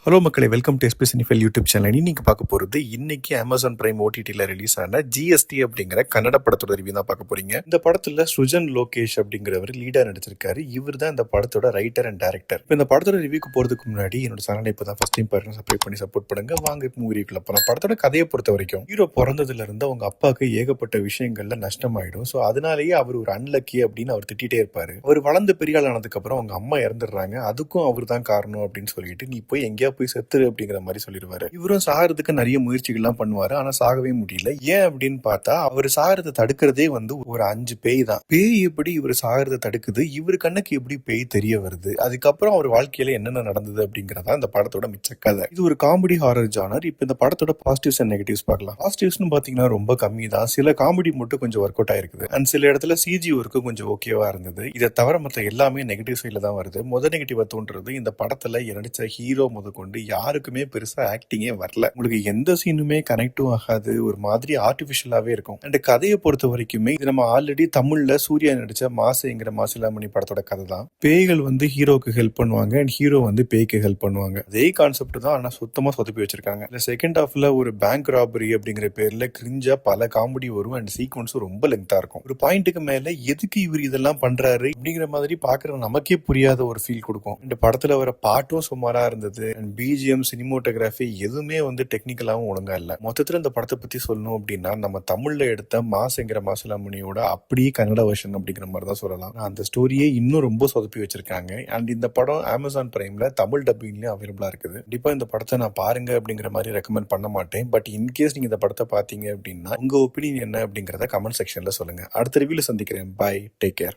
Hello மக்களே, welcome to SP cinephile YouTube channel. இன்னைக்கு பார்க்க போகிறது இன்னைக்கு அமேசான் பிரைம் ஓடிடியில் ரிலீஸ் ஆன ஜிஎஸ்டி அப்படிங்கிற கன்னட படத்தோட ரிவ்யூ தான் பார்க்க போறீங்க. இந்த படத்தில் சுஜன் லோகேஷ் அப்படிங்கிறவர் லீடா நடிச்சிருக்காரு. இவர் தான் இந்த படத்தோட ரைட்டர் அண்ட் டைரக்டர். இப்போ இந்த படத்தோட ரிவ்யூக்கு போறதுக்கு முன்னாடி என்னோட சேனலை இப்போ தான் ஃபர்ஸ்ட் டைம் பாருங்க, சப்ஸ்கிரைப் பண்ணி சப்போர்ட் பண்ணுங்க. வாங்க மூவிக்குள்ள போகலாம். படத்தோட கதையை பொறுத்த வரைக்கும் ஹீரோ பிறந்ததுல இருந்து அவங்க அப்பாவுக்கு ஏகப்பட்ட விஷயங்கள்ல நஷ்டமாயிடும். ஸோ அதனாலேயே அவர் ஒரு அன்லக்கி அப்படின்னு அவர் திட்டிகிட்டே இருப்பாரு. அவர் வளர்ந்து பெரிய ஆள் ஆனதுக்கு அப்புறம் அவங்க அம்மா இறந்துடுறாங்க. அதுக்கும் அவர் தான் காரணம் அப்படின்னு சொல்லிட்டு நீ போய் எங்கேயா போய் செத்துரு அப்படிங்கிற மாதிரி சொல்லிடுவாரு. இவரும் சாகிறதுக்கு நிறைய முயற்சிகள்லாம் பண்ணுவாரு. ஆனா சாகவே முடியல. ஏன் அப்படின்னு பார்த்தா அவர் சாகிறத தடுக்கிறதே ஒரு 5 பேய் தான். பேய் எப்படி இவர் சாகிறத தடுக்குது, இவர் கண்ணுக்கு எப்படி பேய் தெரிய வருது, அதுக்கப்புறம் அவர் வாழ்க்கையில என்னென்ன நடந்தது அப்படிங்கறதா இந்த படத்தோட மிச்ச கதை. இது ஒரு காமெடி ஹாரர் ஜானர். இப்ப இந்த படத்தோட பாசிட்டிவ்ஸ் அண்ட் நெகட்டிவ்ஸ் பார்க்கலாம். பாசிட்டிவ்ஸ்னு பாத்தீங்கன்னா ரொம்ப கம்மி தான். சில காமெடி மட்டும் கொஞ்சம் ஒர்க் அவுட் ஆயிருக்குது. அண்ட் சில இடத்துல சிஜி ஒர்க்கு கொஞ்சம் ஓகேவா இருந்தது. இதை தவிர மற்ற எல்லாமே நெகட்டிவ் சைட்ல தான் வருது. முதல் நெகட்டிவா தோன்றது, இந்த படத்துல நடிச்ச ஹீரோ முதற்கொண்டு யாருக்குமே பெருசா ஆக்டிங்கே வரல. உங்களுக்கு எந்த சீனுமே கனெக்டும் ஆகாது. ஒரு மாதிரி ஆர்டிபிஷியலாவே இருக்கும். அண்ட் கதையை பொறுத்த வரைக்குமே இது நம்ம ஆல்ரெடி தமிழ்ல சூர்யா நடிச்ச மாசுங்கிற மாசிலாமணி படத்தோட கதை தான். பேய்கள் ஹீரோக்கு ஹெல்ப் பண்ணுவாங்க அண்ட் ஹீரோ பேய்க்கு ஹெல்ப் பண்ணுவாங்க. அதே கான்செப்ட் தான், ஆனா சுத்தமா சொதப்பி வச்சிருக்காங்க. இந்த செகண்ட் ஹாஃப்ல ஒரு பேங்க் ராபரி அப்படிங்கிற பேர்ல கிரிஞ்சா பல காமெடி வரும் அண்ட் சீக்வன்ஸும் ரொம்ப லென்த்தா இருக்கும். ஒரு பாயிண்ட்டுக்கு மேல எதுக்கு இவர் இதெல்லாம் பண்றாரு அப்படிங்கிற மாதிரி பாக்குற நமக்கே புரியாத ஒரு ஃபீல் கொடுக்கும். இந்த படத்துல வர பாட்டும் சுமாரா இருந்தது. அண்ட் பிஜிஎம், சினிமோட்டோகிராஃபி எதுவுமே டெக்னிக்கலாவும் ஒழுங்கா இல்ல. மொத்தத்துல இந்த படத்தை பத்தி சொல்லணும் அப்படின்னா, நம்ம தமிழ்ல எடுத்த மாசுங்கிற மாசிலாமணியோட அப்படியே கன்னட வெர்ஷன் அப்படிங்கிற மாதிரி தான் சொல்லலாம். அந்த ஸ்டோரியே இன்னும் ரொம்ப சொதப்பி வச்சிருக்காங்க. அண்ட் இந்த படம் அமேசான் பிரைம்ல தமிழ் டப்பிங்லயும் அவைலபிளா இருக்குது. கண்டிப்பா இந்த படத்தை நான் பாருங்க அப்படிங்கிற மாதிரி ரெக்கமெண்ட் பண்ண மாட்டேன். பட் இன்கேஸ் நீங்க இந்த படத்தை பாத்தீங்க அப்படின்னா உங்க ஒப்பீனியன் என்ன அப்படிங்கறத கமெண்ட் செக்ஷன்ல சொல்லுங்க. அடுத்த ரிவ்யூல சந்திக்கிறேன். Bye, take care.